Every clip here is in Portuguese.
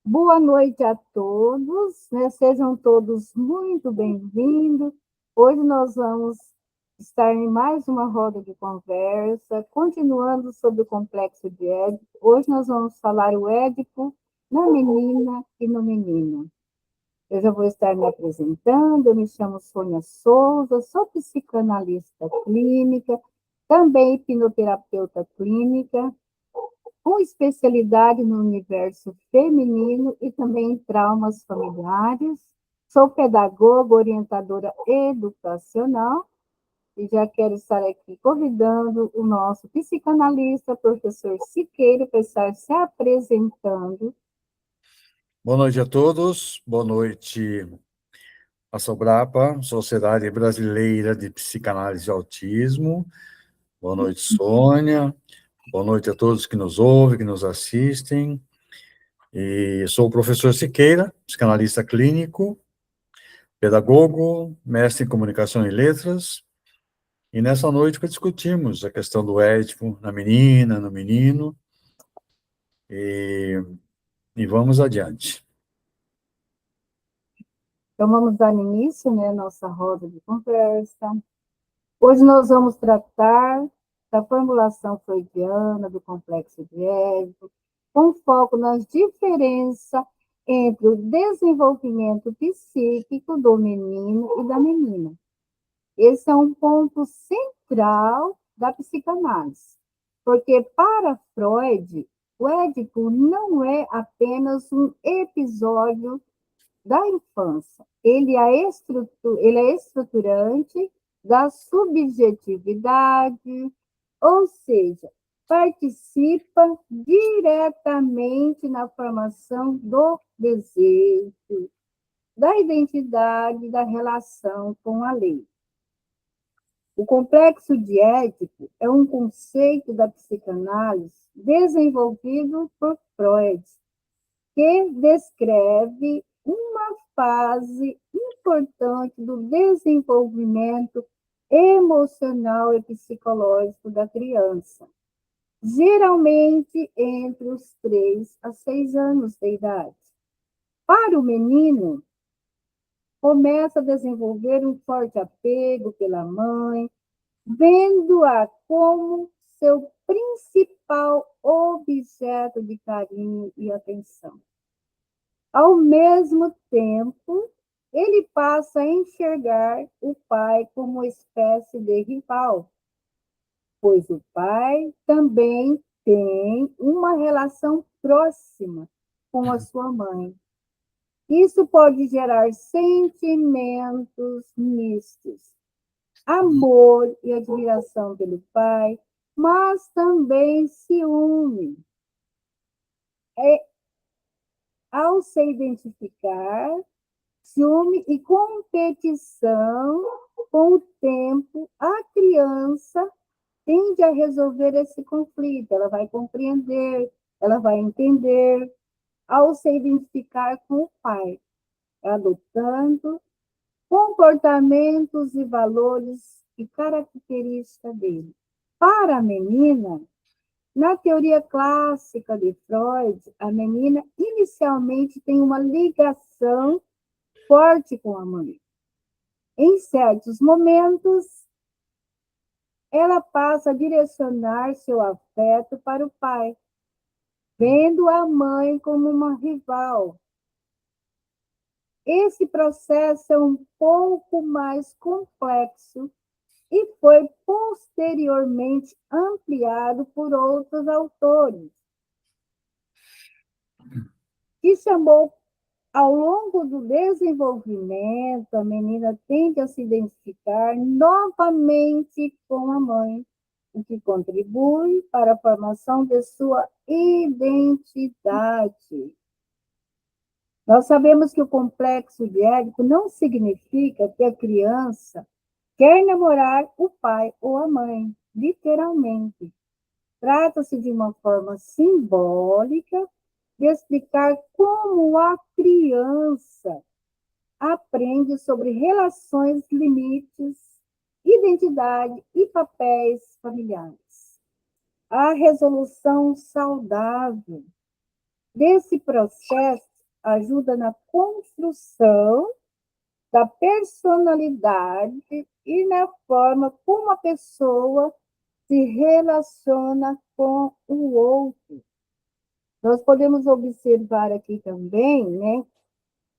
Boa noite a todos, né? Sejam todos muito bem-vindos. Hoje nós vamos estar em mais uma roda de conversa, continuando sobre o complexo de Édipo. Hoje nós vamos falar o Édipo na menina e no menino. Eu já vou estar me apresentando, eu me chamo Sônia Souza, sou psicanalista clínica, também hipnoterapeuta clínica, com especialidade no universo feminino e também em traumas familiares. Sou pedagoga, orientadora educacional e já quero estar aqui convidando o nosso psicanalista, professor Siqueira, para estar se apresentando. Boa noite a todos, boa noite a Sobrapa, Sociedade Brasileira de Psicanálise e Autismo, boa noite, Sônia, boa noite a todos que nos ouvem, que nos assistem. E sou o professor Siqueira, psicanalista clínico, pedagogo, mestre em comunicação e letras, e nessa noite que discutimos a questão do édipo na menina, no menino, e vamos adiante. Então, vamos dar início, né, à nossa roda de conversa. Hoje nós vamos tratar da formulação freudiana do complexo de Édipo, com foco nas diferenças entre o desenvolvimento psíquico do menino e da menina. Esse é um ponto central da psicanálise, porque para Freud, o Édipo não é apenas um episódio da infância. Ele é estruturante da subjetividade, ou seja, participa diretamente na formação do desejo, da identidade, da relação com a lei. O complexo de Édipo é um conceito da psicanálise desenvolvido por Freud, que descreve uma fase importante do desenvolvimento emocional e psicológico da criança, geralmente entre os 3 a 6 anos de idade. Para o menino, começa a desenvolver um forte apego pela mãe, vendo-a como seu principal objeto de carinho e atenção. Ao mesmo tempo, ele passa a enxergar o pai como uma espécie de rival, pois o pai também tem uma relação próxima com a sua mãe. Isso pode gerar sentimentos mistos, amor e admiração pelo pai, mas também ciúme. Ao se identificar, ciúme e competição, com o tempo, a criança tende a resolver esse conflito, ela vai compreender, ela vai entender, ao se identificar com o pai, adotando comportamentos e valores e características dele. Para a menina, na teoria clássica de Freud, a menina inicialmente tem uma ligação forte com a mãe. Em certos momentos, ela passa a direcionar seu afeto para o pai, vendo a mãe como uma rival. Esse processo é um pouco mais complexo e foi posteriormente ampliado por outros autores, que chamou. Ao longo do desenvolvimento, a menina tende a se identificar novamente com a mãe, o que contribui para a formação de sua identidade. Nós sabemos que o complexo de Édipo não significa que a criança quer namorar o pai ou a mãe, literalmente. Trata-se de uma forma simbólica de explicar como a criança aprende sobre relações, limites, identidade e papéis familiares. A resolução saudável desse processo ajuda na construção da personalidade e na forma como a pessoa se relaciona com o outro. Nós podemos observar aqui também, né,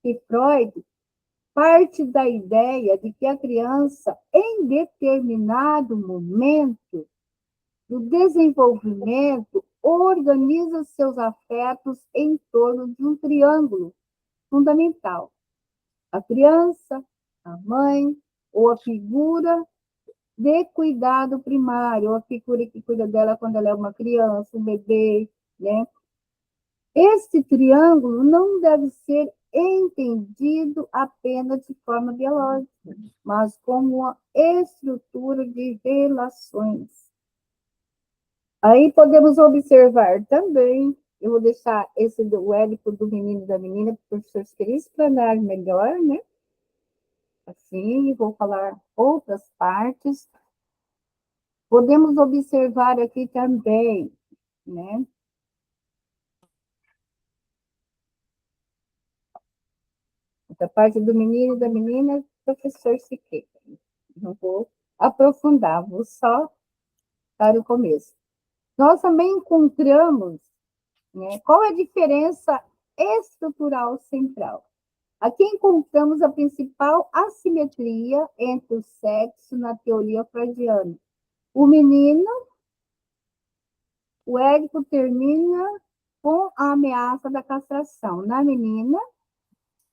que Freud parte da ideia de que a criança, em determinado momento do desenvolvimento, organiza seus afetos em torno de um triângulo fundamental: a criança, a mãe, ou a figura de cuidado primário, ou a figura que cuida dela quando ela é uma criança, um bebê, né? Esse triângulo não deve ser entendido apenas de forma biológica, mas como uma estrutura de relações. Aí podemos observar também, eu vou deixar esse do Édipo do menino e da menina, para o professor queria explanar melhor, né? Assim, vou falar outras partes. Podemos observar aqui também, né? Essa parte do menino e da menina, professor Siqueira. Não vou aprofundar, vou só dar o começo. Nós também encontramos, né, qual é a diferença estrutural central. Aqui encontramos a principal assimetria entre o sexo na teoria freudiana. O menino, o Édipo termina com a ameaça da castração. Na menina,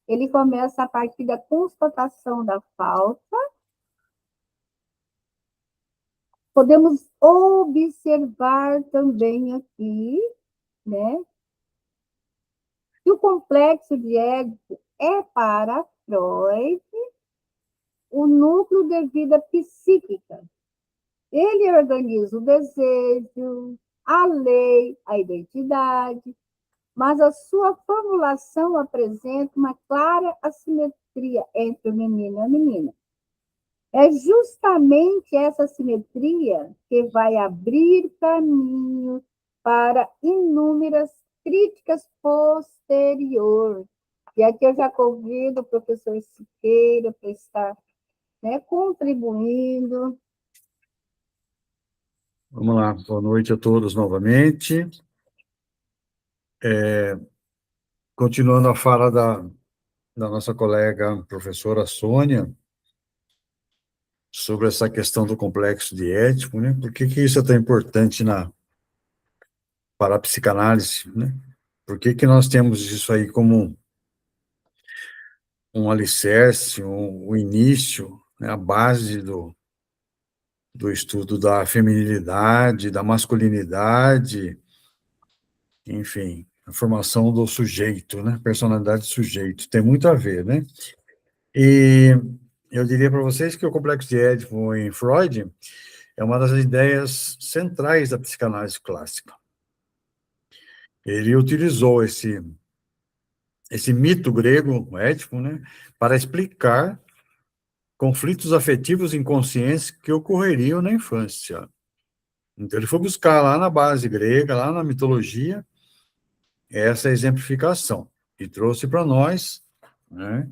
ele começa a partir da constatação da falta. Podemos observar também aqui, né, que o complexo de Édipo é para Freud o núcleo de vida psíquica. Ele organiza o desejo, a lei, a identidade, mas a sua formulação apresenta uma clara assimetria entre o menino e a menina. É justamente essa simetria que vai abrir caminho para inúmeras críticas posteriores. E aqui eu já convido o professor Siqueira para estar, né, contribuindo. Vamos lá, boa noite a todos novamente. Continuando a fala da nossa colega professora Sônia, sobre essa questão do complexo de Édipo, né? Por que isso é tão importante para a psicanálise, né? Por que nós temos isso aí como um alicerce, um início, né? A base do estudo da feminilidade, da masculinidade, enfim, a formação do sujeito, né? Personalidade do sujeito, tem muito a ver, né? E eu diria para vocês que o complexo de Édipo em Freud é uma das ideias centrais da psicanálise clássica. Ele utilizou esse mito grego, o Édipo, né, para explicar conflitos afetivos inconscientes que ocorreriam na infância. Então, ele foi buscar lá na base grega, lá na mitologia, essa exemplificação, e trouxe para nós, né,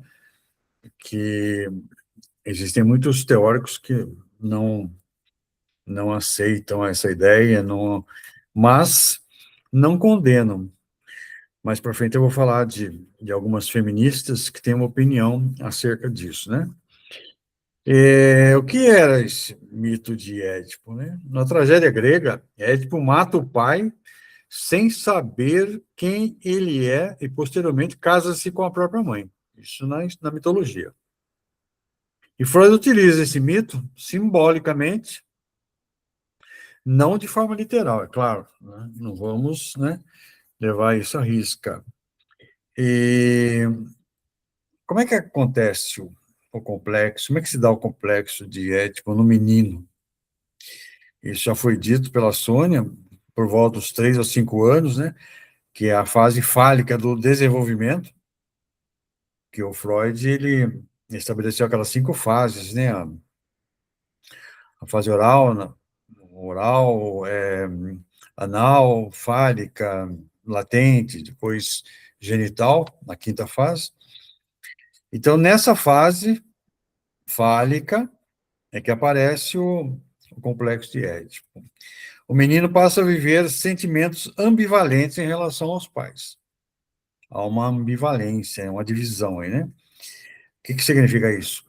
que existem muitos teóricos que não aceitam essa ideia, mas não condenam. Mais para frente eu vou falar de algumas feministas que têm uma opinião acerca disso, né? O que era esse mito de Édipo, né? Na tragédia grega, Édipo mata o pai sem saber quem ele é e, posteriormente, casa-se com a própria mãe. Isso na mitologia. E Freud utiliza esse mito simbolicamente, não de forma literal, é claro, né? Não vamos, né, levar isso à risca. E como é que acontece o complexo? Como é que se dá o complexo de Édipo no menino? Isso já foi dito pela Sônia, por volta dos 3 a 5 anos, né? Que é a fase fálica do desenvolvimento, que o Freud ele estabeleceu aquelas 5 fases, né? A fase oral, anal, fálica, latente, depois genital, na quinta fase. Então, nessa fase fálica é que aparece o complexo de Édipo. O menino passa a viver sentimentos ambivalentes em relação aos pais. Há uma ambivalência, uma divisão aí, né? O que significa isso?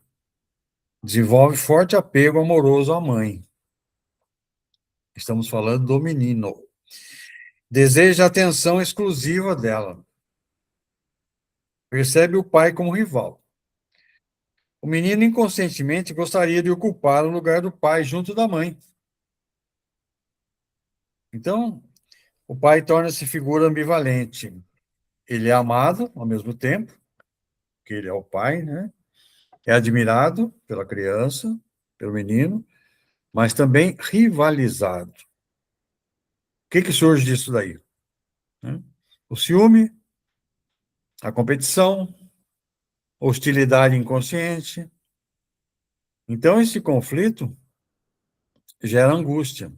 Desenvolve forte apego amoroso à mãe. Estamos falando do menino. Deseja atenção exclusiva dela. Percebe o pai como rival. O menino inconscientemente gostaria de ocupar o lugar do pai junto da mãe. Então, o pai torna-se figura ambivalente. Ele é amado ao mesmo tempo, que ele é o pai, né? É admirado pela criança, pelo menino, mas também rivalizado. O que surge disso daí? O ciúme, a competição, hostilidade inconsciente. Então, esse conflito gera angústia.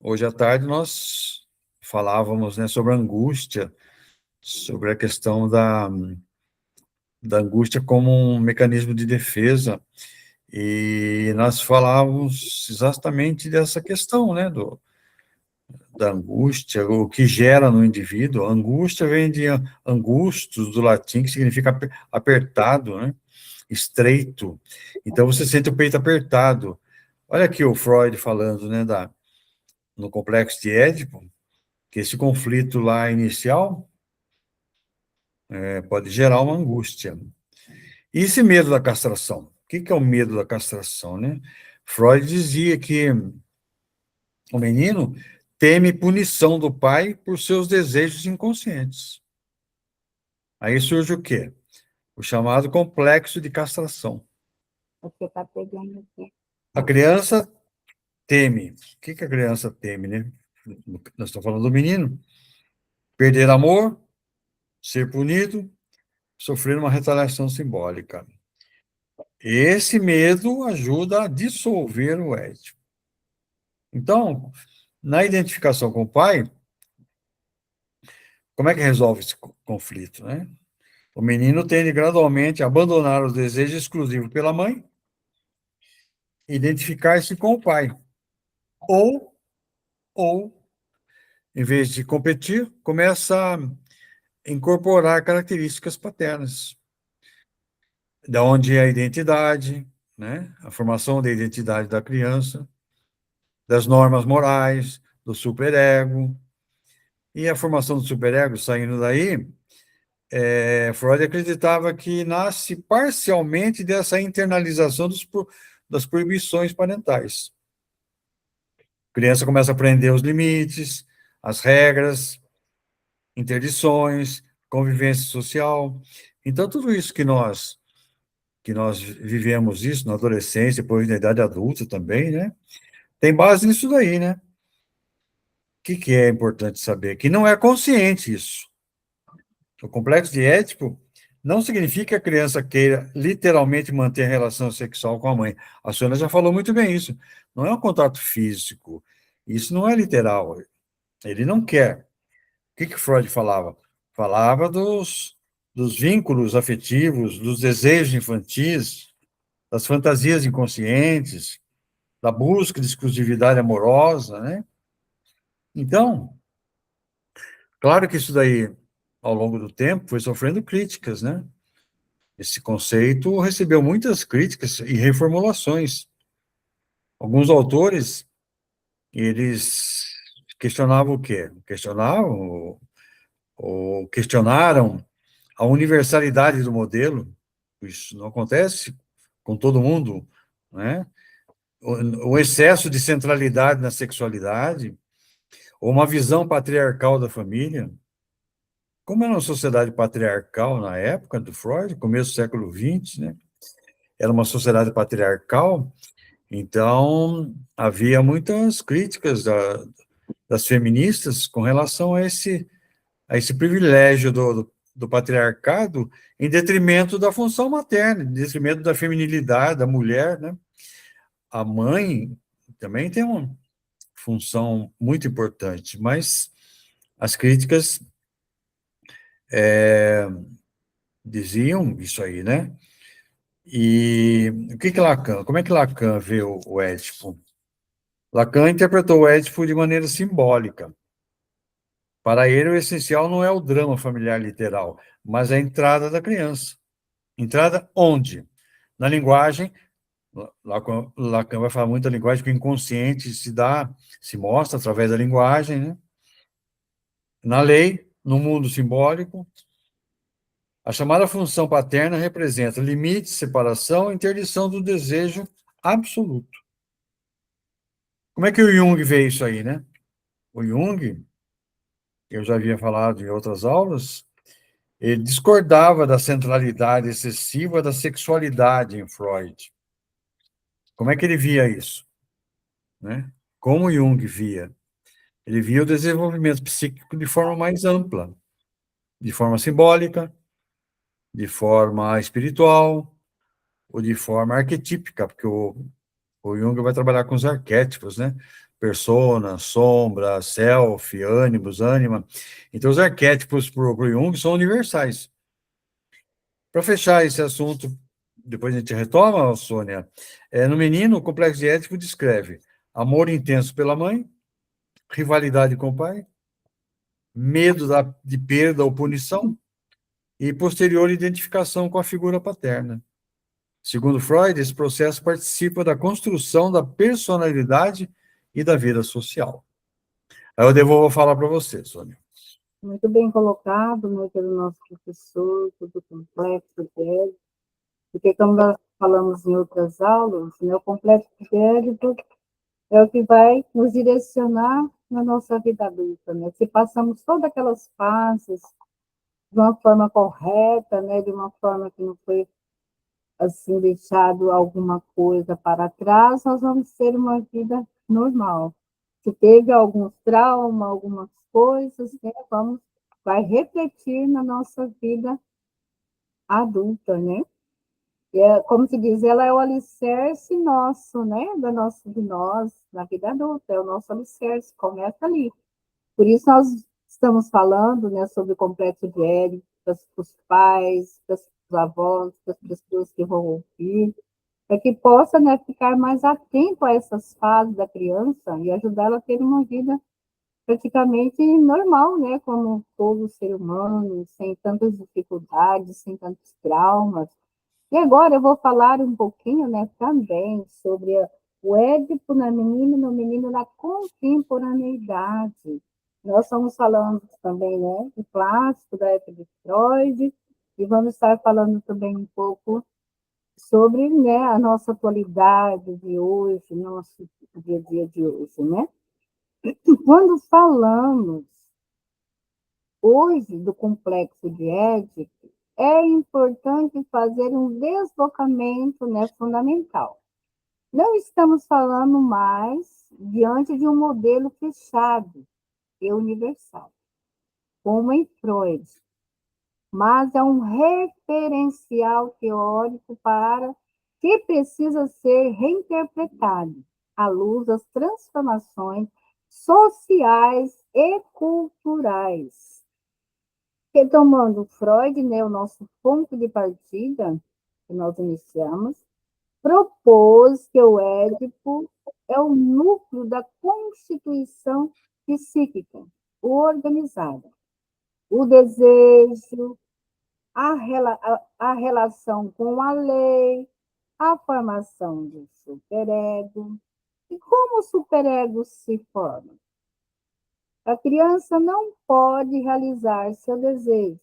Hoje à tarde nós falávamos, né, sobre a angústia, sobre a questão da angústia como um mecanismo de defesa, e nós falávamos exatamente dessa questão, né, da angústia, o que gera no indivíduo. A angústia vem de angustus, do latim, que significa apertado, né, estreito. Então você sente o peito apertado. Olha aqui o Freud falando, né, no complexo de Édipo, que esse conflito lá inicial pode gerar uma angústia. E esse medo da castração? O que é o medo da castração, né? Freud dizia que o menino teme punição do pai por seus desejos inconscientes. Aí surge o quê? O chamado complexo de castração. Você está pegando aqui. A criança teme. O que a criança teme, né? Nós estamos falando do menino. Perder amor, ser punido, sofrer uma retaliação simbólica. Esse medo ajuda a dissolver o Édipo. Então, na identificação com o pai, como é que resolve esse conflito, né? O menino tende gradualmente a abandonar o desejo exclusivo pela mãe, identificar-se com o pai. Ou, em vez de competir, começa a incorporar características paternas, da onde é a identidade, né? A formação da identidade da criança, das normas morais, do superego. E a formação do superego, saindo daí, Freud acreditava que nasce parcialmente dessa internalização das proibições parentais. A criança começa a aprender os limites, as regras, interdições, convivência social. Então, tudo isso que nós vivemos isso na adolescência, depois na idade adulta também, né? Tem base nisso daí, né? O que é importante saber? Que não é consciente isso. O complexo de Édipo não significa que a criança queira literalmente manter a relação sexual com a mãe. A Sônia já falou muito bem isso. Não é um contato físico. Isso não é literal. Ele não quer. O que Freud falava? Falava dos vínculos afetivos, dos desejos infantis, das fantasias inconscientes, da busca de exclusividade amorosa, né? Então, claro que isso daí, ao longo do tempo, foi sofrendo críticas, né? Esse conceito recebeu muitas críticas e reformulações. Alguns autores, eles questionavam o quê? Questionavam ou questionaram a universalidade do modelo. Isso não acontece com todo mundo, né? O excesso de centralidade na sexualidade, ou uma visão patriarcal da família. Como era uma sociedade patriarcal na época do Freud, começo do século XX, né? Era uma sociedade patriarcal, então havia muitas críticas das feministas com relação a esse privilégio do patriarcado em detrimento da função materna, em detrimento da feminilidade da mulher, né? A mãe também tem uma função muito importante, mas As críticas diziam isso aí, né? E o que Lacan, como é que Lacan vê o Édipo? Lacan interpretou o Édipo de maneira simbólica. Para ele, o essencial não é o drama familiar literal, mas a entrada da criança. Entrada onde? Na linguagem. Lacan vai falar muito da linguagem, que o inconsciente se mostra através da linguagem, né? Na lei, no mundo simbólico, a chamada função paterna representa limite, separação e interdição do desejo absoluto. Como é que o Jung vê isso aí, né? O Jung, eu já havia falado em outras aulas, ele discordava da centralidade excessiva da sexualidade em Freud. Como é que ele via isso, né? Como Jung via? Ele via o desenvolvimento psíquico de forma mais ampla, de forma simbólica, de forma espiritual, ou de forma arquetípica, porque o Jung vai trabalhar com os arquétipos, né? Persona, sombra, self, ânimos, ânima. Então, os arquétipos para o Jung são universais. Para fechar esse assunto, depois a gente retoma, Sônia, no menino, o complexo de Édipo descreve amor intenso pela mãe, rivalidade com o pai, medo de perda ou punição e posterior identificação com a figura paterna. Segundo Freud, esse processo participa da construção da personalidade e da vida social. Aí eu devolvo a falar para você, Sônia. Muito bem colocado, né, pelo nosso professor, tudo complexo dele, porque como nós falamos em outras aulas, né, o complexo dele é o que vai nos direcionar na nossa vida adulta, né? Se passamos todas aquelas fases de uma forma correta, né, de uma forma que não foi assim deixado alguma coisa para trás, nós vamos ter uma vida normal. Se teve alguns traumas, algumas coisas, né, vai refletir na nossa vida adulta, né? E como se diz, ela é o alicerce nosso, né? De nós, na vida adulta, é o nosso alicerce, começa ali. Por isso nós estamos falando, né, sobre o complexo de Édipo, para os pais, para os avós, para as pessoas que vão ouvir, para que possa, né, ficar mais atento a essas fases da criança e ajudá-la a ter uma vida praticamente normal, né, como todo ser humano, sem tantas dificuldades, sem tantos traumas. E agora eu vou falar um pouquinho, né, também sobre o Édipo na menina e no menino na contemporaneidade. Nós estamos falando também, né, do clássico da época de Freud, e vamos estar falando também um pouco sobre, né, a nossa atualidade de hoje, nosso dia a dia de hoje, né? Quando falamos hoje do complexo de Édipo, é importante fazer um deslocamento, né, fundamental. Não estamos falando mais diante de um modelo fechado e universal, como em Freud, mas é um referencial teórico para que precisa ser reinterpretado à luz das transformações sociais e culturais. Retomando Freud, né, o nosso ponto de partida, que nós iniciamos, propôs que o Édipo é o núcleo da constituição psíquica organizada. O desejo, a relação com a lei, a formação do superego. E como o superego se forma? A criança não pode realizar seu desejo.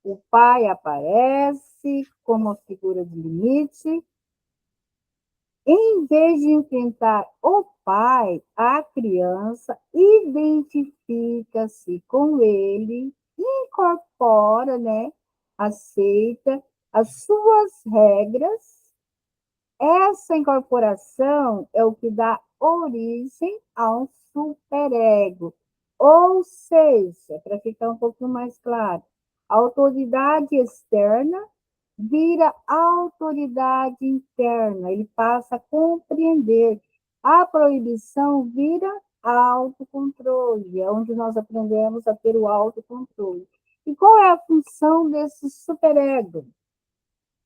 O pai aparece como figura de limite. Em vez de enfrentar o pai, a criança identifica-se com ele, incorpora, né, aceita as suas regras. Essa incorporação é o que dá origem ao superego. Ou seja, para ficar um pouquinho mais claro, a autoridade externa vira autoridade interna, ele passa a compreender. A proibição vira autocontrole, é onde nós aprendemos a ter o autocontrole. E qual é a função desse superego?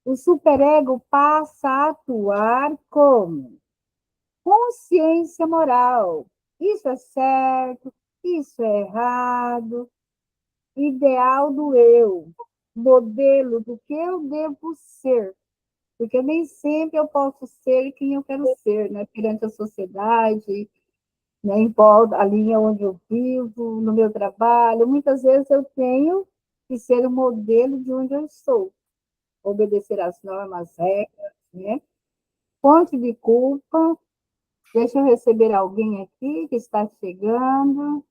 O superego passa a atuar como consciência moral. Isso é certo, isso é errado, ideal do eu, modelo do que eu devo ser. Porque nem sempre eu posso ser quem eu quero ser, né? Perante a sociedade, né? Em volta, a linha onde eu vivo, no meu trabalho. Muitas vezes eu tenho que ser o modelo de onde eu estou, obedecer às normas, regras, né? Fonte de culpa. Deixa eu receber alguém aqui que está chegando.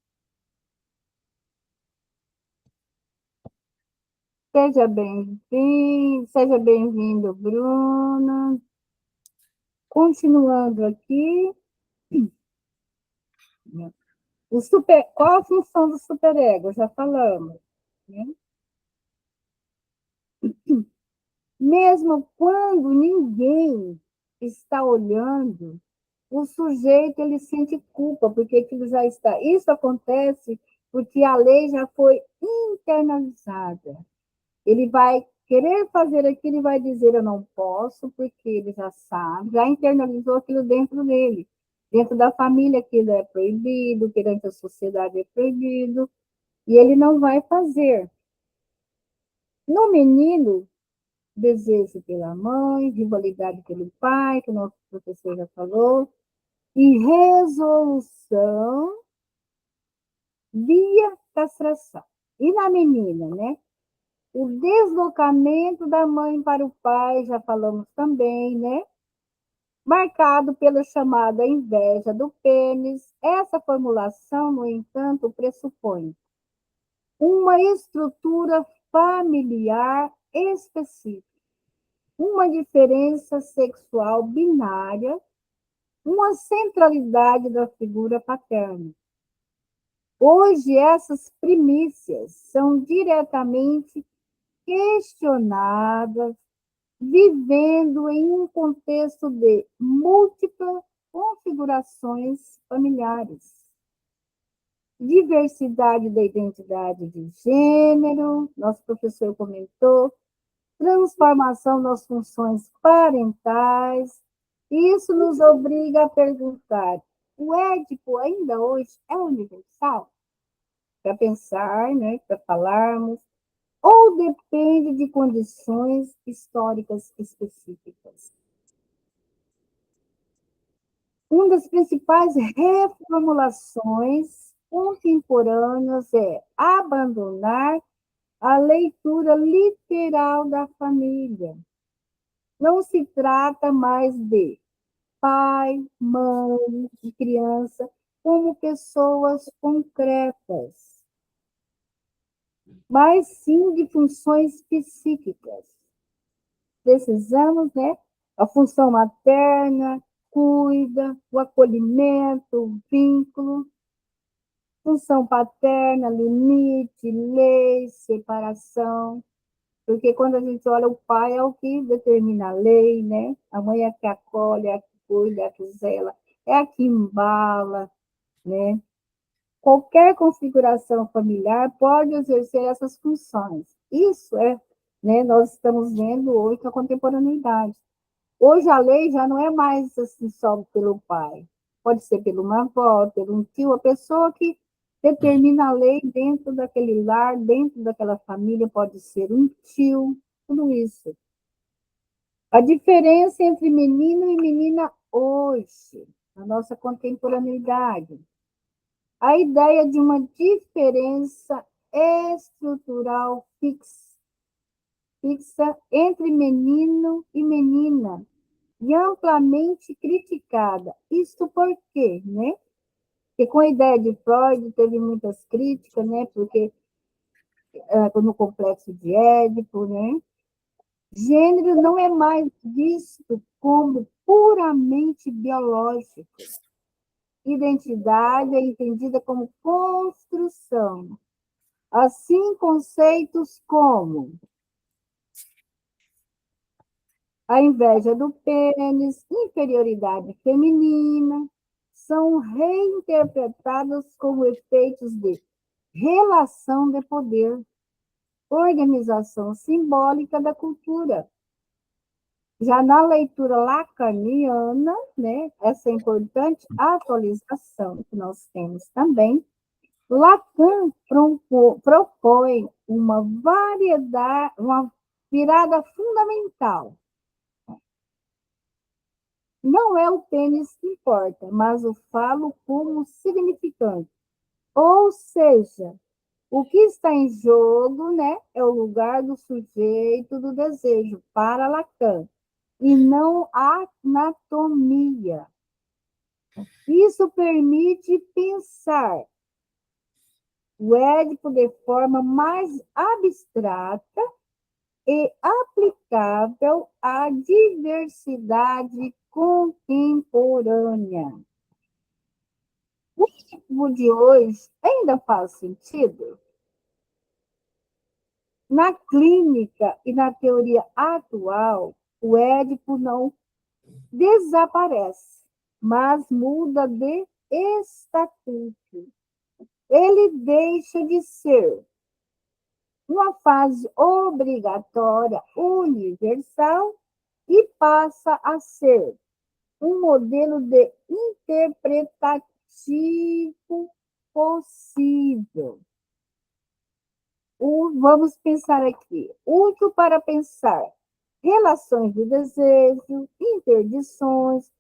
Seja bem-vindo, Bruna. Continuando aqui, né? Qual a função do superego? Já falamos, né? Mesmo quando ninguém está olhando, o sujeito ele sente culpa, porque aquilo já está. Isso acontece porque a lei já foi internalizada. Ele vai querer fazer aquilo e vai dizer eu não posso, porque ele já sabe, já internalizou aquilo dentro dele. Dentro da família aquilo é proibido, perante a sociedade é proibido, e ele não vai fazer. No menino, desejo pela mãe, rivalidade pelo pai, que o nosso professor já falou, e resolução via castração. E na menina, né? O deslocamento da mãe para o pai, já falamos também, né? Marcado pela chamada inveja do pênis. Essa formulação, no entanto, pressupõe uma estrutura familiar específica, uma diferença sexual binária, uma centralidade da figura paterna. Hoje, essas primícias são diretamente questionadas, vivendo em um contexto de múltiplas configurações familiares. Diversidade da identidade de gênero, nosso professor comentou, transformação das funções parentais. Isso nos obriga a perguntar: o Édipo ainda hoje é universal? Para pensar, né, para falarmos, ou depende de condições históricas específicas? Uma das principais reformulações contemporâneas é abandonar a leitura literal da família. Não se trata mais de pai, mãe e criança como pessoas concretas, mas sim de funções psíquicas. Precisamos, né? A função materna, cuida, o acolhimento, o vínculo, função paterna, limite, lei, separação, porque quando a gente olha o pai é o que determina a lei, né? A mãe é a que acolhe, é a que cuida, é a que zela, é a que embala, né? Qualquer configuração familiar pode exercer essas funções. Isso é, né, nós estamos vendo hoje com a contemporaneidade. Hoje a lei já não é mais assim só pelo pai. Pode ser por uma avó, por um tio, a pessoa que determina a lei dentro daquele lar, dentro daquela família, pode ser um tio, tudo isso. A diferença entre menino e menina hoje, na nossa contemporaneidade, a ideia de uma diferença estrutural fixa entre menino e menina, e amplamente criticada. Isso por quê, né? Porque com a ideia de Freud teve muitas críticas, né? Porque no complexo de Édipo, né? Gênero não é mais visto como puramente biológico. Identidade é entendida como construção. Assim, conceitos como a inveja do pênis, inferioridade feminina, são reinterpretadas como efeitos de relação de poder, organização simbólica da cultura. Já na leitura lacaniana, né, essa importante atualização que nós temos também, Lacan propõe uma virada fundamental. Não é o pênis que importa, mas o falo como significante. Ou seja, o que está em jogo, né, é o lugar do sujeito do desejo para Lacan, e não a anatomia. Isso permite pensar o Édipo de forma mais abstrata e aplicável à diversidade contemporânea. O Édipo de hoje ainda faz sentido? Na clínica e na teoria atual, o Édipo não desaparece, mas muda de estatuto. Ele deixa de ser uma fase obrigatória universal e passa a ser um modelo de interpretativo possível. Vamos pensar aqui, útil para pensar relações de desejo, interdições,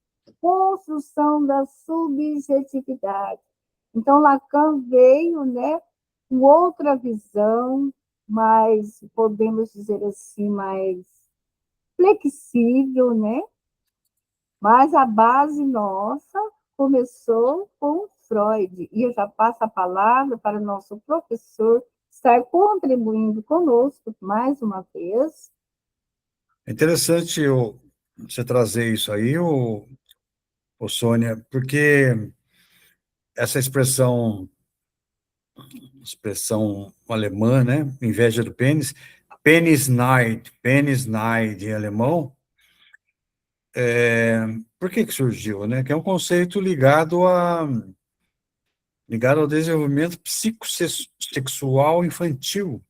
construção da subjetividade. Então, Lacan veio, né, com outra visão, mais, podemos dizer assim, mais flexível, né? Mas a base nossa começou com Freud. E eu já passo a palavra para o nosso professor estar contribuindo conosco mais uma vez. É interessante você trazer isso aí, Sônia, porque essa expressão alemã, né, inveja do pênis, Penisneid em alemão, por que surgiu, né? Que é um conceito ligado ao desenvolvimento psicossexual infantil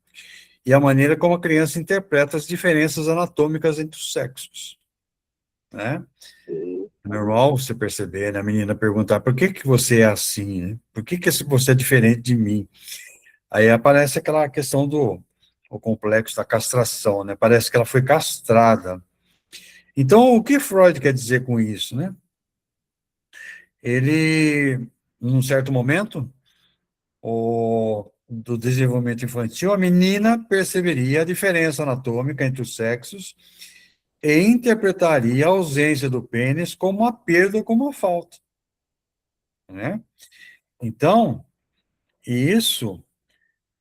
e a maneira como a criança interpreta as diferenças anatômicas entre os sexos, né? É normal você perceber, né, a menina perguntar por que que você é assim, né? Por que que você é diferente de mim? Aí aparece aquela questão o complexo da castração, né? Parece que ela foi castrada. Então, o que Freud quer dizer com isso, né? Ele, num certo momento, do desenvolvimento infantil, a menina perceberia a diferença anatômica entre os sexos e interpretaria a ausência do pênis como uma perda ou como uma falta, né? Então, isso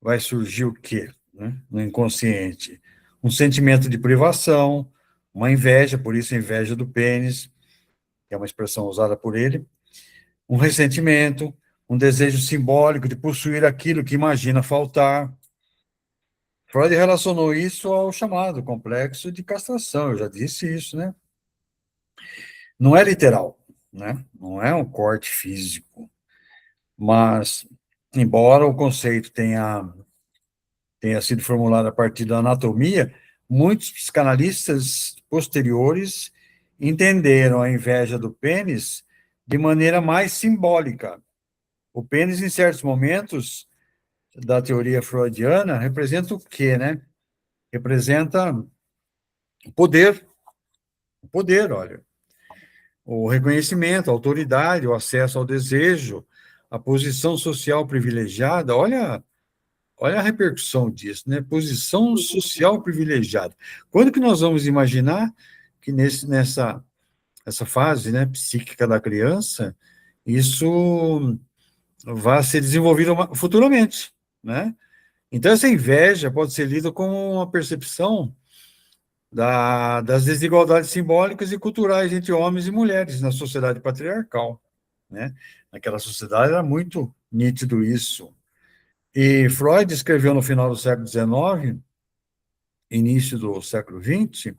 vai surgir o quê, né, no inconsciente? Um sentimento de privação, uma inveja, por isso a inveja do pênis, que é uma expressão usada por ele, um ressentimento, um desejo simbólico de possuir aquilo que imagina faltar. Freud relacionou isso ao chamado complexo de castração, eu já disse isso, né? Não é literal, né? Não é um corte físico, mas, embora o conceito tenha sido formulado a partir da anatomia, muitos psicanalistas posteriores entenderam a inveja do pênis de maneira mais simbólica. O pênis, em certos momentos da teoria freudiana, representa o quê, né? Representa o poder, olha, o reconhecimento, a autoridade, o acesso ao desejo, a posição social privilegiada, olha a repercussão disso, né? Posição social privilegiada. Quando que nós vamos imaginar que nessa essa fase, né, psíquica da criança, isso vai ser desenvolvido futuramente, né? Então, essa inveja pode ser lida como uma percepção das desigualdades simbólicas e culturais entre homens e mulheres na sociedade patriarcal, né? Naquela sociedade era muito nítido isso. E Freud escreveu no final do século XIX, início do século XX,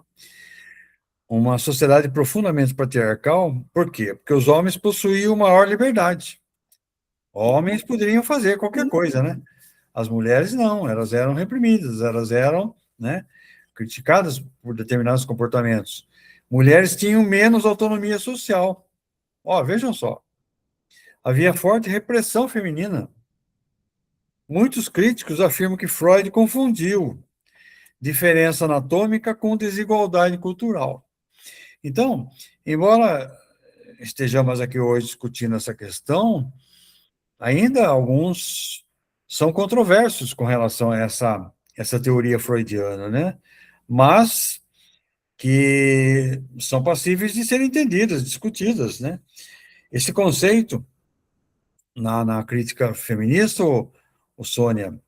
uma sociedade profundamente patriarcal. Por quê? Porque os homens possuíam maior liberdade. Homens poderiam fazer qualquer coisa, né? As mulheres não, elas eram reprimidas, elas eram, né, criticadas por determinados comportamentos. Mulheres tinham menos autonomia social. Ó, vejam só, havia forte repressão feminina. Muitos críticos afirmam que Freud confundiu diferença anatômica com desigualdade cultural. Então, embora estejamos aqui hoje discutindo essa questão, ainda alguns são controversos com relação a essa teoria freudiana, né? Mas que são passíveis de serem entendidas, discutidas, né? Esse conceito, na crítica feminista, o Sônia,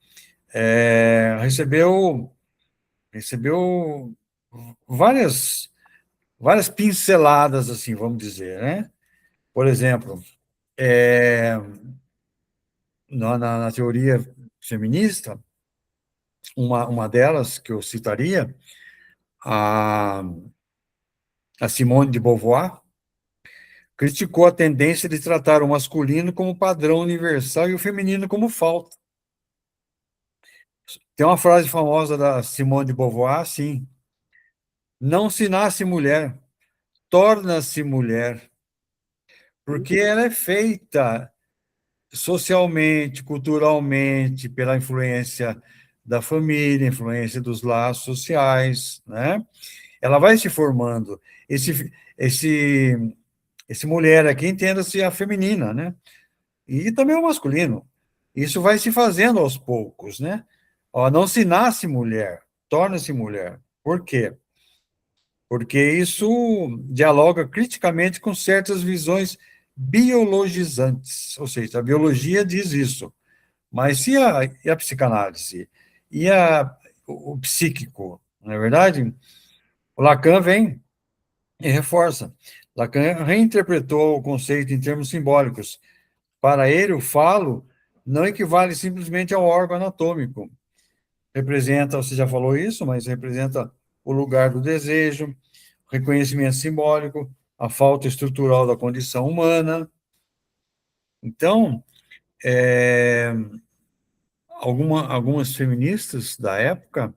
recebeu várias pinceladas, assim, vamos dizer, né? Por exemplo, na teoria feminista, uma delas que eu citaria, a, a Simone de Beauvoir, criticou a tendência de tratar o masculino como padrão universal e o feminino como falta. Tem uma frase famosa da Simone de Beauvoir, assim: não se nasce mulher, torna-se mulher, porque ela é feita socialmente, culturalmente, pela influência da família, influência dos laços sociais, né? Ela vai se formando. Esse mulher aqui, entenda-se a feminina, né? E também o masculino. Isso vai se fazendo aos poucos, né? Ó, não se nasce mulher, torna-se mulher. Por quê? Porque isso dialoga criticamente com certas visões biologizantes, ou seja, a biologia diz isso, mas e a psicanálise? E o psíquico? Não é verdade? O Lacan vem e reforça. Lacan reinterpretou o conceito em termos simbólicos. Para ele, o falo não equivale simplesmente ao órgão anatômico. Representa, você já falou isso, mas representa o lugar do desejo, reconhecimento simbólico, a falta estrutural da condição humana. Então, algumas feministas da época,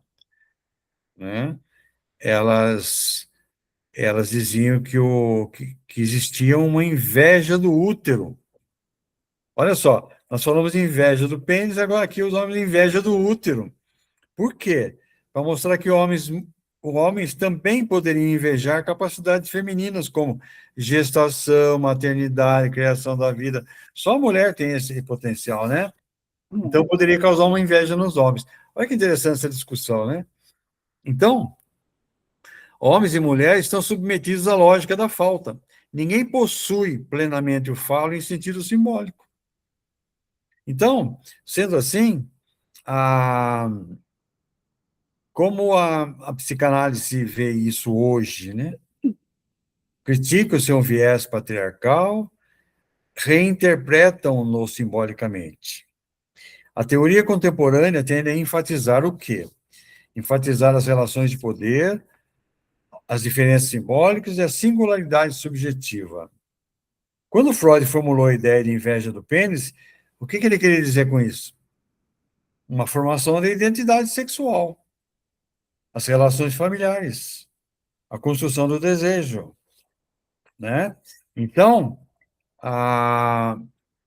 né, elas, elas diziam que existia uma inveja do útero. Olha só, nós falamos de inveja do pênis, agora aqui usamos inveja do útero. Por quê? Para mostrar que homens também poderiam invejar capacidades femininas, como gestação, maternidade, criação da vida. Só a mulher tem esse potencial, né? Então, poderia causar uma inveja nos homens. Olha que interessante essa discussão, né? Então, homens e mulheres estão submetidos à lógica da falta. Ninguém possui plenamente o falo em sentido simbólico. Então, sendo assim, a como a psicanálise vê isso hoje, né? Critica o seu viés patriarcal, reinterpretam-no simbolicamente. A teoria contemporânea tende a enfatizar o quê? Enfatizar as relações de poder, as diferenças simbólicas e a singularidade subjetiva. Quando Freud formulou a ideia de inveja do pênis, o que ele queria dizer com isso? Uma formação da identidade sexual, as relações familiares, a construção do desejo, né? Então,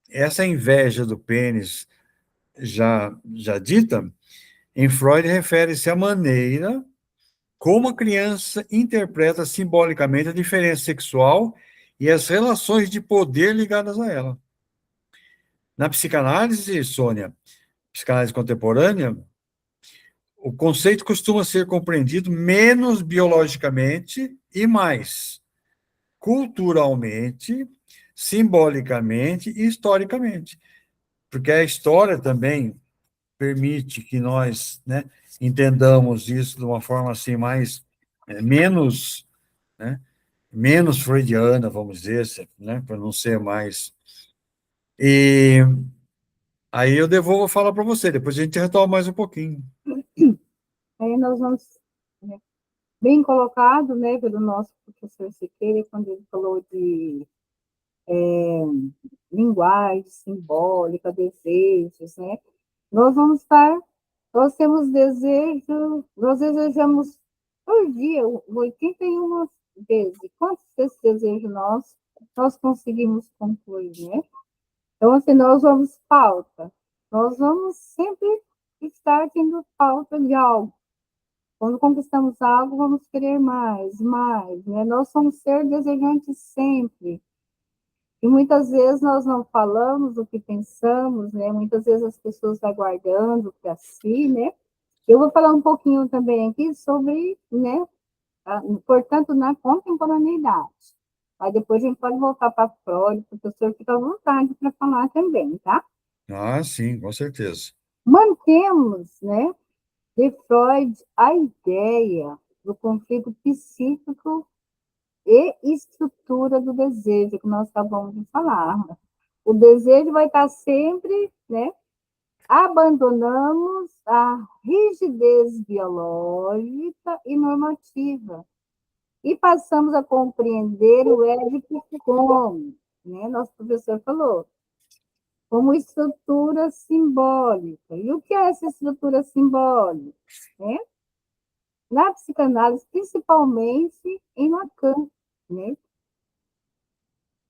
essa inveja do pênis já dita, em Freud refere-se à maneira como a criança interpreta simbolicamente a diferença sexual e as relações de poder ligadas a ela. Na psicanálise, Sônia, psicanálise contemporânea, o conceito costuma ser compreendido menos biologicamente e mais culturalmente, simbolicamente e historicamente. Porque a história também permite que nós, né, entendamos isso de uma forma assim mais menos, né, menos freudiana, vamos dizer, né, para não ser mais. E aí eu devolvo a fala para você, depois a gente retoma mais um pouquinho. Aí nós vamos, né, bem colocado, né, pelo nosso professor Siqueira quando ele falou de linguagem simbólica, desejos, né? Nós vamos estar, nós temos desejo, nós desejamos por dia 81 vezes. Quantos desses desejos nós conseguimos concluir, né? Então, assim, nós vamos falta. Nós vamos sempre estar tendo falta de algo. Quando conquistamos algo, vamos querer mais, mais, né? Nós somos seres desejantes sempre. E muitas vezes nós não falamos o que pensamos, né? Muitas vezes as pessoas vão guardando para si, né? Eu vou falar um pouquinho também aqui sobre, né? Portanto, na contemporaneidade. Aí depois a gente pode voltar para Freud, o professor fica à vontade para falar também, tá? Ah, sim, com certeza. Mantemos, né, de Freud a ideia do conflito psíquico e estrutura do desejo, que nós acabamos de falar. O desejo vai estar sempre, né? Abandonamos a rigidez biológica e normativa e passamos a compreender o Édipo como, né? Nosso professor falou, como estrutura simbólica. E o que é essa estrutura simbólica? Né? Na psicanálise, principalmente em Lacan, né?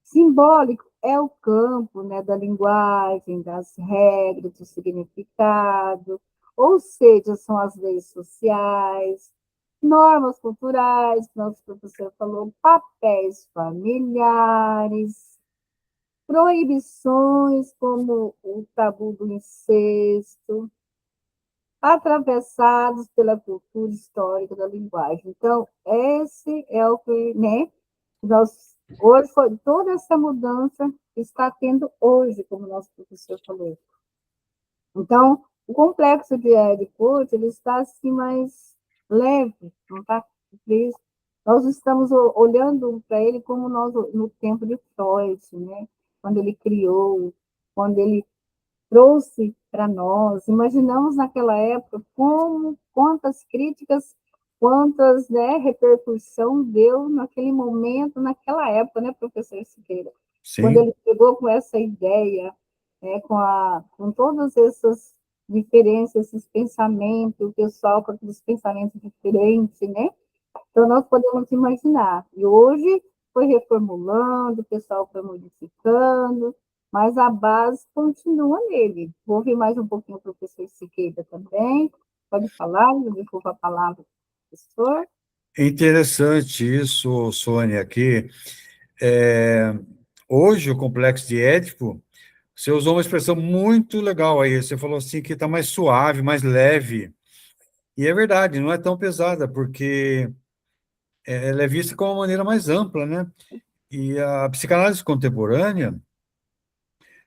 Simbólico é o campo, né, da linguagem, das regras, do significado, ou seja, são as leis sociais, normas culturais, nosso professor falou, papéis familiares, proibições como o tabu do incesto, atravessados pela cultura histórica da linguagem. Então, esse é o que, né, nós, hoje, foi toda essa mudança que está tendo hoje, como o nosso professor falou. Então, o complexo de Édipo, ele está assim mais leve, não está preso. Nós estamos olhando para ele como nós no tempo de Freud, né? Quando ele criou, quando ele trouxe para nós. Imaginamos naquela época como, quantas críticas, quantas, né, repercussão deu naquele momento, naquela época, né, professor Siqueira? Quando Sim, ele chegou com essa ideia, né, com todas essas diferenças, esses pensamentos, o pessoal com aqueles pensamentos diferentes, né? Então, nós podemos imaginar. E hoje foi reformulando, o pessoal foi modificando, mas a base continua nele. Vou ouvir mais um pouquinho o professor Siqueira também. Pode falar, eu devolvo a palavra para o professor. é interessante isso, Sônia, que é, hoje o complexo de Édipo, você usou uma expressão muito legal aí, você falou assim que está mais suave, mais leve, e é verdade, não é tão pesada, porque ela é vista como uma maneira mais ampla, né? E a psicanálise contemporânea,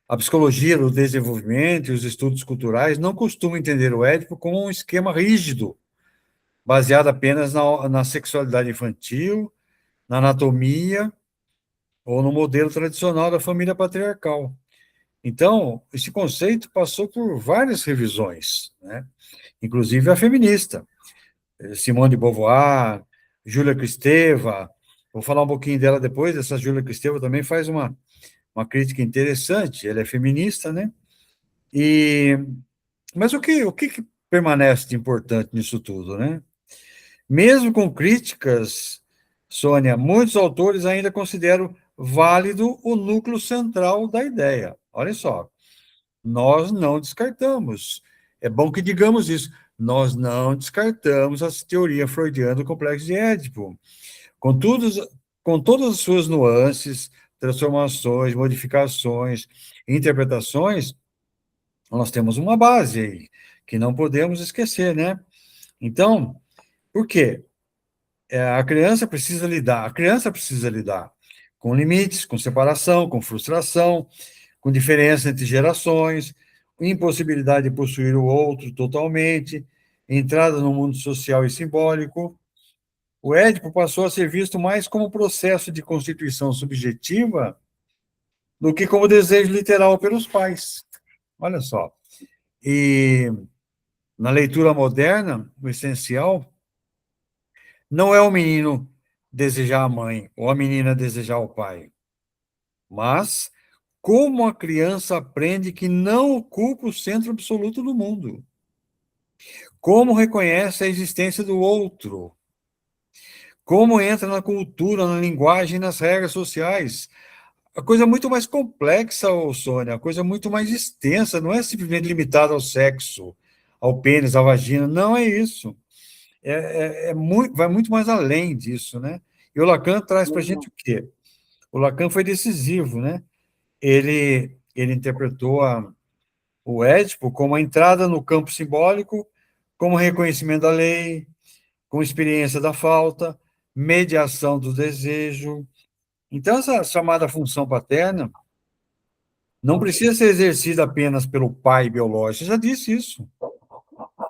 a psicologia do desenvolvimento e os estudos culturais não costumam entender o Édipo como um esquema rígido, baseado apenas na sexualidade infantil, na anatomia ou no modelo tradicional da família patriarcal. Então, esse conceito passou por várias revisões, né? Inclusive a feminista, Simone de Beauvoir, Júlia Kristeva, vou falar um pouquinho dela depois, essa Júlia Kristeva também faz uma crítica interessante, ela é feminista, né? E, mas o que permanece de importante nisso tudo, né? Mesmo com críticas, Sônia, muitos autores ainda consideram válido o núcleo central da ideia. Olha só, nós não descartamos. É bom que digamos isso. Nós não descartamos a teoria freudiana do complexo de Édipo. Com, com todas as suas nuances, transformações, modificações, interpretações, nós temos uma base aí, que não podemos esquecer, né? Então, por quê? A criança precisa lidar com limites, com separação, com frustração, com diferença entre gerações, com impossibilidade de possuir o outro totalmente, entrada no mundo social e simbólico. O Édipo passou a ser visto mais como processo de constituição subjetiva do que como desejo literal pelos pais. Olha só. E na leitura moderna, o essencial não é o menino desejar a mãe ou a menina desejar o pai, mas como a criança aprende que não ocupa o centro absoluto do mundo, como reconhece a existência do outro, como entra na cultura, na linguagem, nas regras sociais. A coisa é muito mais complexa, ô Sônia, a coisa é muito mais extensa, não é simplesmente limitada ao sexo, ao pênis, à vagina, não é isso. Vai muito mais além disso, né? E o Lacan traz para a gente o quê? O Lacan foi decisivo, né? Ele interpretou o Édipo como a entrada no campo simbólico, como reconhecimento da lei, com experiência da falta, mediação do desejo. Então, essa chamada função paterna não precisa ser exercida apenas pelo pai biológico. Você já disse isso.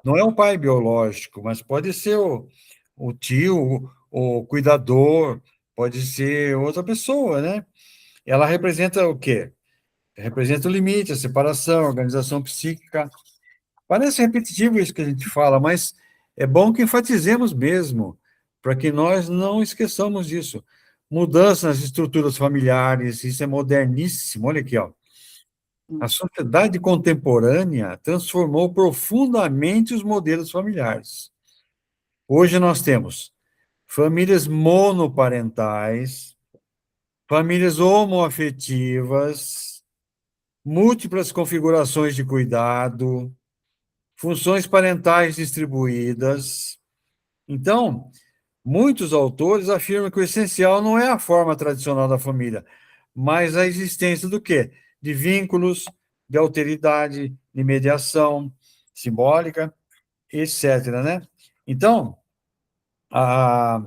Não é o pai biológico, mas pode ser o tio, o cuidador, pode ser outra pessoa, né? Ela representa o quê? Representa o limite, a separação, a organização psíquica. Parece repetitivo isso que a gente fala, mas é bom que enfatizemos mesmo, para que nós não esqueçamos disso. Mudança nas estruturas familiares, isso é moderníssimo. Olha aqui, ó. A sociedade contemporânea transformou profundamente os modelos familiares. Hoje nós temos famílias monoparentais, famílias homoafetivas, múltiplas configurações de cuidado, funções parentais distribuídas. Então, muitos autores afirmam que o essencial não é a forma tradicional da família, mas a existência do quê? De vínculos, de alteridade, de mediação simbólica, etc., né? Então, a,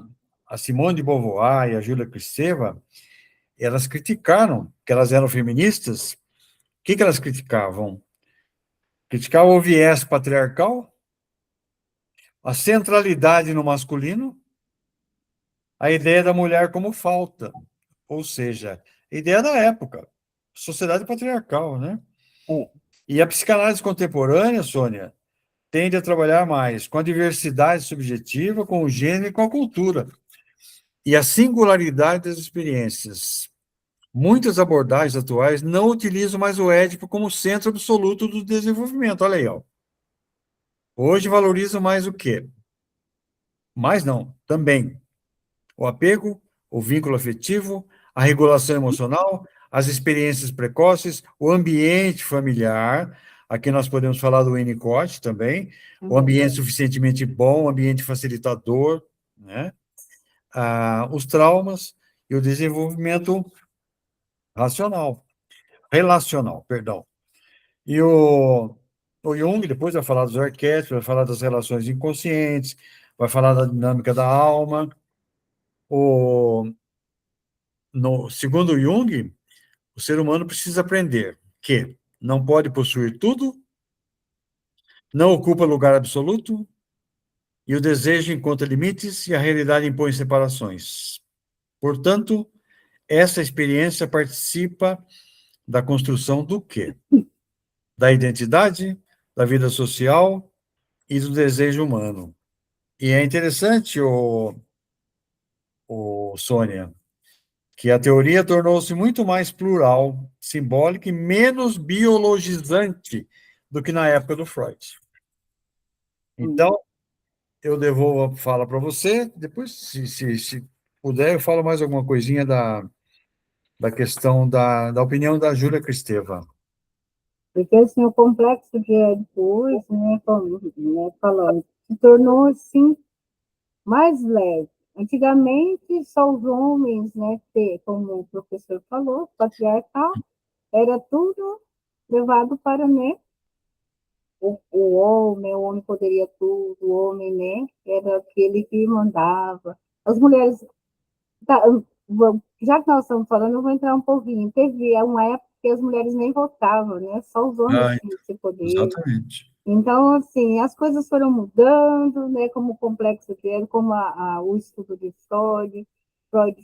a Simone de Beauvoir e a Júlia Kristeva, elas criticaram, que elas eram feministas, o que elas criticavam? Criticavam o viés patriarcal, a centralidade no masculino, a ideia da mulher como falta, ou seja, a ideia da época, sociedade patriarcal, né? E a psicanálise contemporânea, Sônia, tende a trabalhar mais com a diversidade subjetiva, com o gênero e com a cultura, e a singularidade das experiências. Muitas abordagens atuais não utilizam mais o Édipo como centro absoluto do desenvolvimento. Olha aí, ó. Hoje valorizam mais o quê? Mais não, também o apego, o vínculo afetivo, a regulação emocional, as experiências precoces, o ambiente familiar. Aqui nós podemos falar do Winnicott também, o ambiente suficientemente bom, o ambiente facilitador, né? Os traumas e o desenvolvimento relacional, perdão. E o Jung depois vai falar dos arquétipos, vai falar das relações inconscientes, vai falar da dinâmica da alma. Segundo Jung, o ser humano precisa aprender que não pode possuir tudo, não ocupa lugar absoluto, e o desejo encontra limites e a realidade impõe separações. Portanto, essa experiência participa da construção do quê? Da identidade, da vida social e do desejo humano. E é interessante, Sônia, que a teoria tornou-se muito mais plural, simbólica e menos biologizante do que na época do Freud. Então, eu devolvo a fala para você, depois, se puder, eu falo mais alguma coisinha da questão da opinião da Júlia Kristeva. Porque assim, o complexo de Édipo hoje, falando, se tornou assim mais leve. Antigamente, só os homens, né, como o professor falou, patriarcal, era tudo levado para, né, o homem poderia tudo, o homem, né, era aquele que mandava. As mulheres, tá, já que nós estamos falando, eu vou entrar um pouquinho. Teve uma época que as mulheres nem votavam, né, só os homens Ah, tinham esse poder. exatamente. Então, assim, as coisas foram mudando, né, como o complexo que era, como o estudo de Freud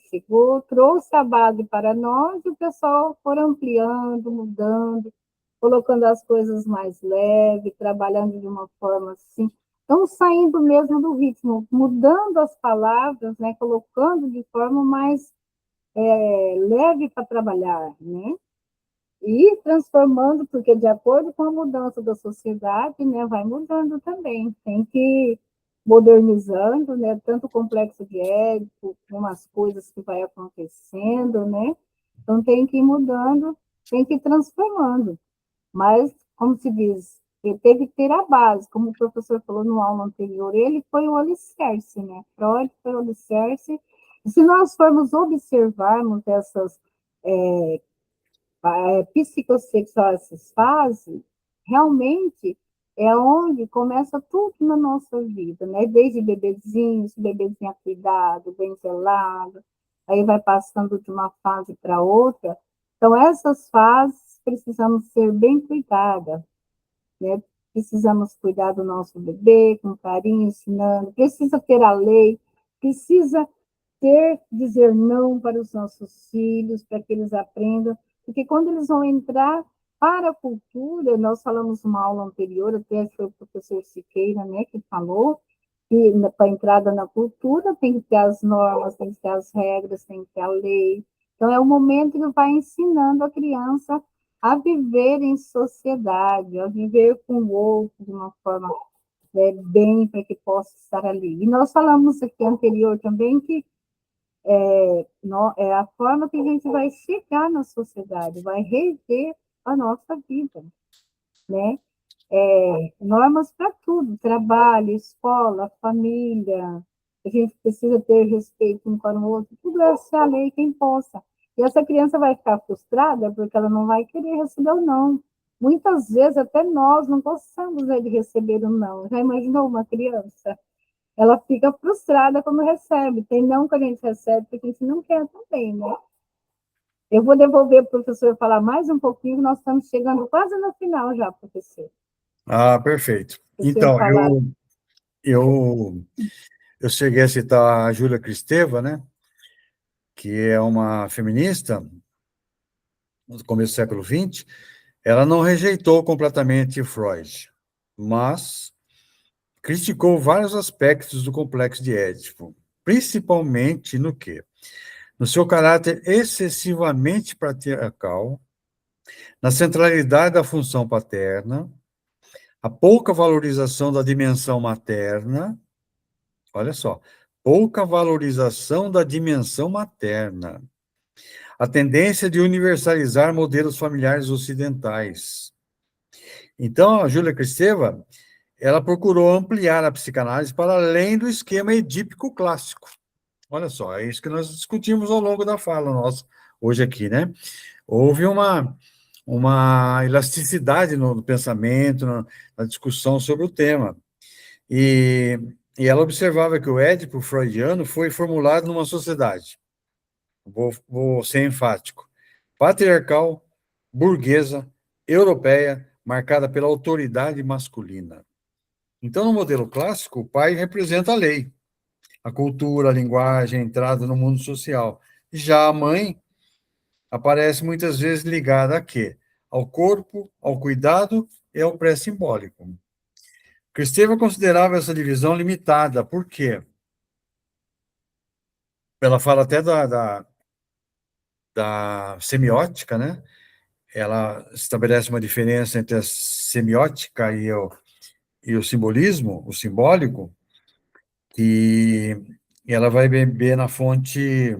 chegou, trouxe a base para nós, e o pessoal foi ampliando, mudando, colocando as coisas mais leves, trabalhando de uma forma assim. estão saindo mesmo do ritmo, mudando as palavras, né, colocando de forma mais leve para trabalhar, né? E transformando, porque de acordo com a mudança da sociedade, né, vai mudando também. Tem que ir modernizando, né, tanto o complexo de Édipo, como as coisas que vai acontecendo, né? Então tem que ir mudando, tem que ir transformando. Mas, como se diz, ele teve que ter a base, como o professor falou no aula anterior, ele foi o alicerce, né? Freud foi o alicerce. E se nós formos observarmos essas psicossexual, essas fases, realmente é onde começa tudo na nossa vida, né? Desde bebezinhos, bebezinho cuidado, bem zelado, aí vai passando de uma fase para outra. Então, essas fases precisamos ser bem cuidadas, né? Precisamos cuidar do nosso bebê com carinho, ensinando, precisa ter a lei, precisa dizer não para os nossos filhos, para que eles aprendam, porque quando eles vão entrar para a cultura, nós falamos uma aula anterior, até foi o professor Siqueira, né, que falou, que para a entrada na cultura tem que ter as normas, tem que ter as regras, tem que ter a lei. Então, é o momento que vai ensinando a criança a viver em sociedade, a viver com o outro de uma forma bem, para que possa estar ali. E nós falamos aqui anterior também que é a forma que a gente vai chegar na sociedade, vai reger a nossa vida, né? Normas para tudo, trabalho, escola, família, a gente precisa ter respeito um para o outro, tudo essa é a lei quem possa. E essa criança vai ficar frustrada porque ela não vai querer receber o não. Muitas vezes até nós não gostamos de receber o não. Já imaginou uma criança? Ela fica frustrada quando recebe. Tem não que a gente recebe porque a gente não quer também, né? Eu vou devolver para o professor falar mais um pouquinho, nós estamos chegando quase no final já, professor. Ah, perfeito. O senhor Então, falar. eu, eu cheguei a citar a Júlia Kristeva, né, que é uma feminista no começo do século XX. Ela não rejeitou completamente Freud, mas criticou vários aspectos do complexo de Édipo, principalmente no quê? No seu caráter excessivamente patriarcal, na centralidade da função paterna, a pouca valorização da dimensão materna, olha só, pouca valorização da dimensão materna, a tendência de universalizar modelos familiares ocidentais. Então, a Júlia Kristeva, ela procurou ampliar a psicanálise para além do esquema edípico clássico. Olha só, é isso que nós discutimos ao longo da fala nossa hoje aqui, né? Houve uma elasticidade no pensamento, na discussão sobre o tema. E, e ela observava que o Édipo freudiano foi formulado numa sociedade, vou ser enfático, patriarcal, burguesa, europeia, marcada pela autoridade masculina. Então, no modelo clássico, o pai representa a lei, a cultura, a linguagem, a entrada no mundo social. Já a mãe aparece muitas vezes ligada a quê? Ao corpo, ao cuidado e ao pré-simbólico. Cristeva considerava essa divisão limitada, por quê? Ela fala até da semiótica, né? Ela estabelece uma diferença entre a semiótica e o simbolismo, o simbólico, e ela vai beber na fonte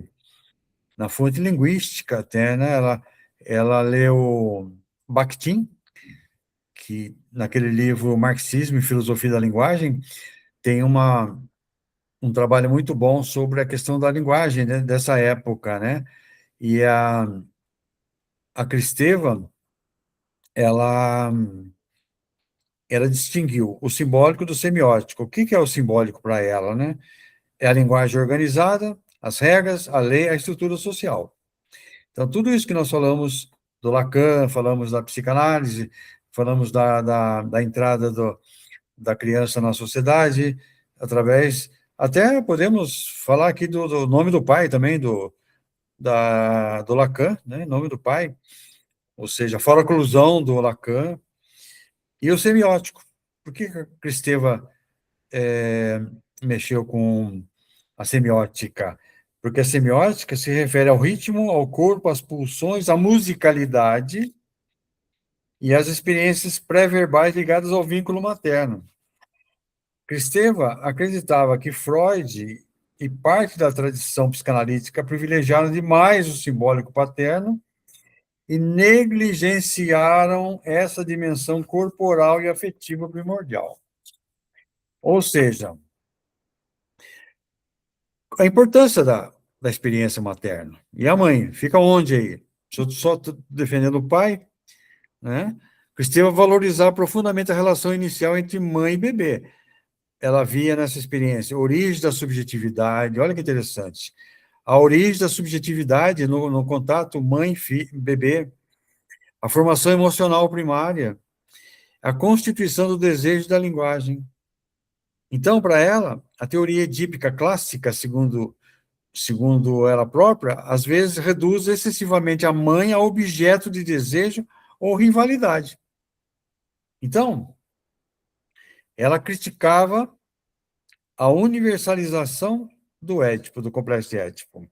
linguística até, né? Ela leu Bakhtin, que naquele livro Marxismo e Filosofia da Linguagem tem um trabalho muito bom sobre a questão da linguagem, né, dessa época, né? E a Kristeva, ela, ela distinguiu o simbólico do semiótico. O que é o simbólico para ela, né? É a linguagem organizada, as regras, a lei, a estrutura social. Então, tudo isso que nós falamos do Lacan, falamos da psicanálise, falamos da entrada da criança na sociedade, através. Até podemos falar aqui do nome do pai também, do Lacan, né? Nome do pai, ou seja, fora a oclusão do Lacan, e o semiótico. Por que a Kristeva mexeu com a semiótica, porque a semiótica se refere ao ritmo, ao corpo, às pulsões, à musicalidade e às experiências pré-verbais ligadas ao vínculo materno. Kristeva acreditava que Freud e parte da tradição psicanalítica privilegiaram demais o simbólico paterno e negligenciaram essa dimensão corporal e afetiva primordial. Ou seja, a importância da experiência materna. E a mãe, fica onde aí? Só defendendo o pai, né? Kristeva valorizava profundamente a relação inicial entre mãe e bebê. Ela via nessa experiência a origem da subjetividade, olha que interessante, a origem da subjetividade no contato mãe-bebê, a formação emocional primária, a constituição do desejo da linguagem. Então, para ela, a teoria edípica clássica, segundo ela própria, às vezes reduz excessivamente a mãe a objeto de desejo ou rivalidade. Então, ela criticava a universalização do Édipo, do complexo de Édipo.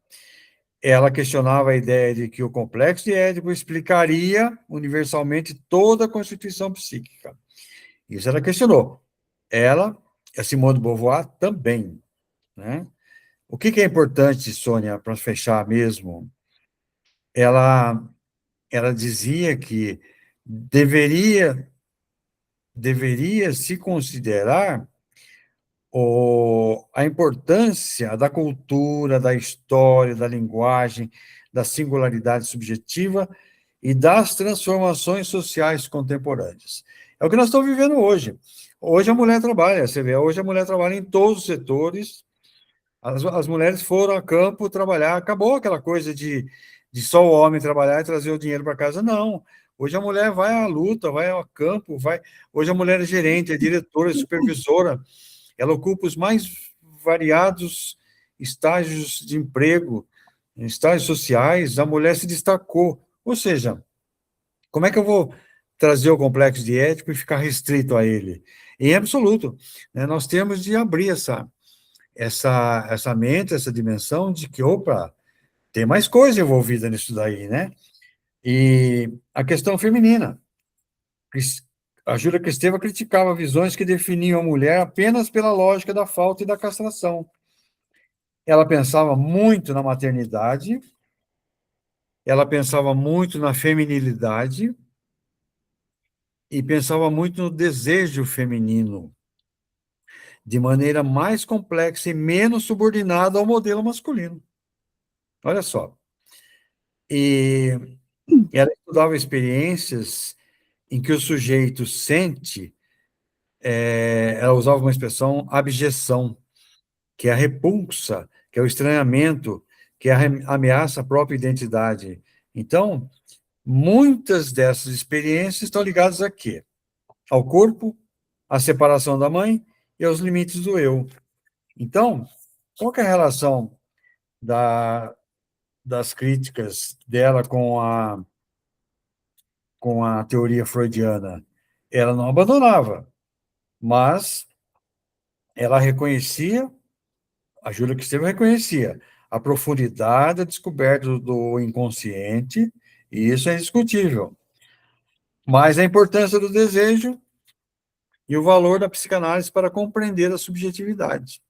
Ela questionava a ideia de que o complexo de Édipo explicaria universalmente toda a constituição psíquica. Isso ela questionou. Ela, a Simone de Beauvoir, também, né? O que é importante, Sônia, para fechar mesmo? Ela dizia que deveria se considerar a importância da cultura, da história, da linguagem, da singularidade subjetiva e das transformações sociais contemporâneas. É o que nós estamos vivendo hoje. Hoje a mulher trabalha, você vê, hoje a mulher trabalha em todos os setores, as mulheres foram a campo trabalhar, acabou aquela coisa de só o homem trabalhar e trazer o dinheiro para casa, não. Hoje a mulher vai à luta, vai ao campo, hoje a mulher é gerente, é diretora, é supervisora, ela ocupa os mais variados estágios de emprego, estágios sociais, a mulher se destacou. Ou seja, como é que eu vou trazer o complexo de Édipo e ficar restrito a ele? Em absoluto, né? Nós temos de abrir essa mente, essa dimensão de que, opa, tem mais coisa envolvida nisso daí, né? E a questão feminina. A Júlia Kristeva criticava visões que definiam a mulher apenas pela lógica da falta e da castração. Ela pensava muito na maternidade, ela pensava muito na feminilidade e pensava muito no desejo feminino, de maneira mais complexa e menos subordinada ao modelo masculino. Olha só. E ela estudava experiências em que o sujeito sente, ela usava uma expressão, abjeção, que é a repulsa, que é o estranhamento, que é a ameaça à própria identidade. Então, muitas dessas experiências estão ligadas a quê? Ao corpo, à separação da mãe e aos limites do eu. Então, qual que é a relação das críticas dela com a teoria freudiana? Ela não abandonava, mas ela reconhecia, a Júlia Kristeva reconhecia a profundidade da descoberta do inconsciente, e isso é indiscutível. Mas a importância do desejo e o valor da psicanálise para compreender a subjetividade.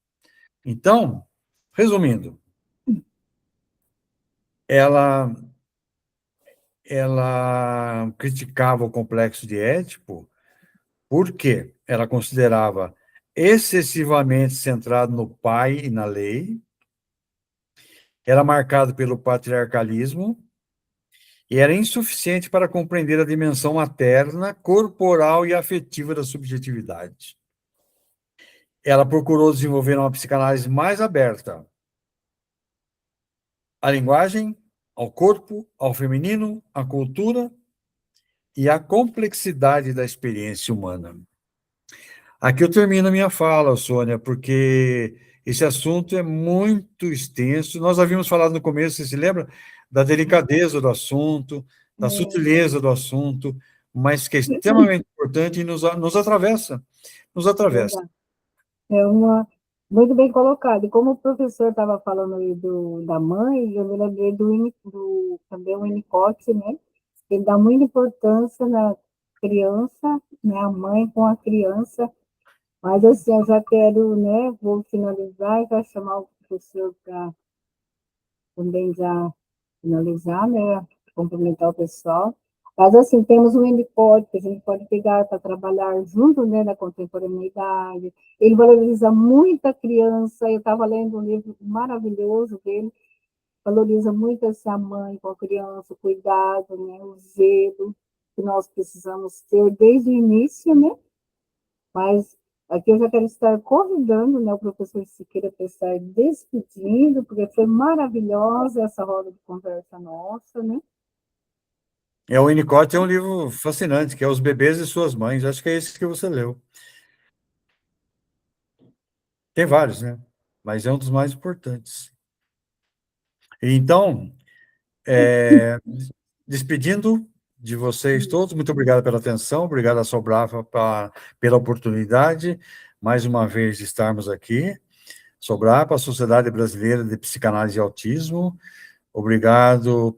Então, resumindo, ela criticava o complexo de Édipo porque ela considerava excessivamente centrado no pai e na lei, era marcado pelo patriarcalismo e era insuficiente para compreender a dimensão materna, corporal e afetiva da subjetividade. Ela procurou desenvolver uma psicanálise mais aberta à linguagem, ao corpo, ao feminino, à cultura e à complexidade da experiência humana. Aqui eu termino a minha fala, Sônia, porque esse assunto é muito extenso. Nós havíamos falado no começo, você se lembra? Da delicadeza do assunto, da sutileza do assunto, mas que é extremamente importante e nos atravessa. Nos atravessa. É uma muito bem colocado. E como o professor estava falando aí da mãe, eu me lembrei também o Winnicott, né? Ele dá muita importância na criança, né? A mãe com a criança. Mas assim, eu já quero, né? Vou finalizar e já chamar o professor para também já finalizar, né? Cumprimentar o pessoal. Mas, assim, temos um Winnicott que a gente pode pegar para trabalhar junto, né, na contemporaneidade. Ele valoriza muito a criança. Eu estava lendo um livro maravilhoso dele, valoriza muito essa mãe com a criança, o cuidado, né, o zelo que nós precisamos ter desde o início, né? Mas aqui eu já quero estar convidando, né, o professor Siqueira para estar despedindo, porque foi maravilhosa essa roda de conversa nossa, né? O Winnicott é um livro fascinante, que é Os Bebês e Suas Mães. Acho que é esse que você leu. Tem vários, né? Mas é um dos mais importantes. Então, despedindo de vocês todos, muito obrigado pela atenção, obrigado a Sobrava pela oportunidade, mais uma vez, de estarmos aqui. Sobrapa, a Sociedade Brasileira de Psicanálise e Autismo. Obrigado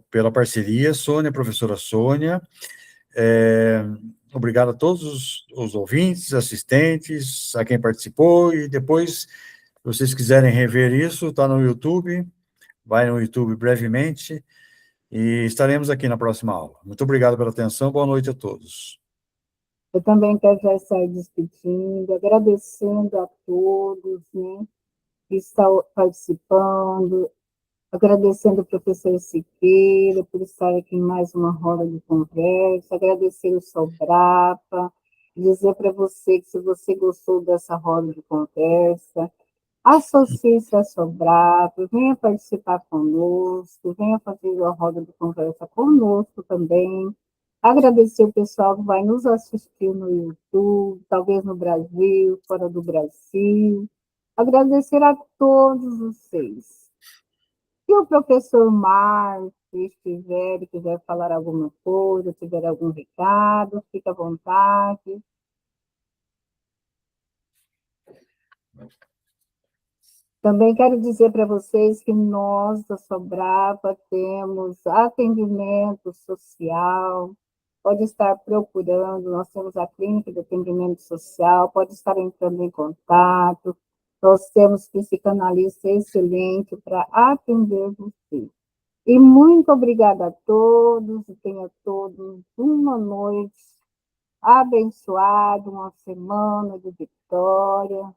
pela parceria, Sônia, professora Sônia. Obrigado a todos os ouvintes, assistentes, a quem participou, e depois, se vocês quiserem rever isso, está no YouTube, vai no YouTube brevemente, e estaremos aqui na próxima aula. Muito obrigado pela atenção, boa noite a todos. Eu também quero já estar despedindo, agradecendo a todos, né, que estão participando, agradecendo o professor Siqueira por estar aqui em mais uma roda de conversa, agradecer o Sobrapa, dizer para você que se você gostou dessa roda de conversa, associe-se a Sobrapa, venha participar conosco, venha fazer a roda de conversa conosco também. Agradecer o pessoal que vai nos assistir no YouTube, talvez no Brasil, fora do Brasil. Agradecer a todos vocês. Se o professor Márcio estiver e quiser falar alguma coisa, tiver algum recado, fique à vontade. Também quero dizer para vocês que nós, da Sobrapa, temos atendimento social, pode estar procurando, nós temos a clínica de atendimento social, pode estar entrando em contato, nós temos psicanalista excelente para atender você. E muito obrigada a todos, e tenha todos uma noite abençoada, uma semana de vitória.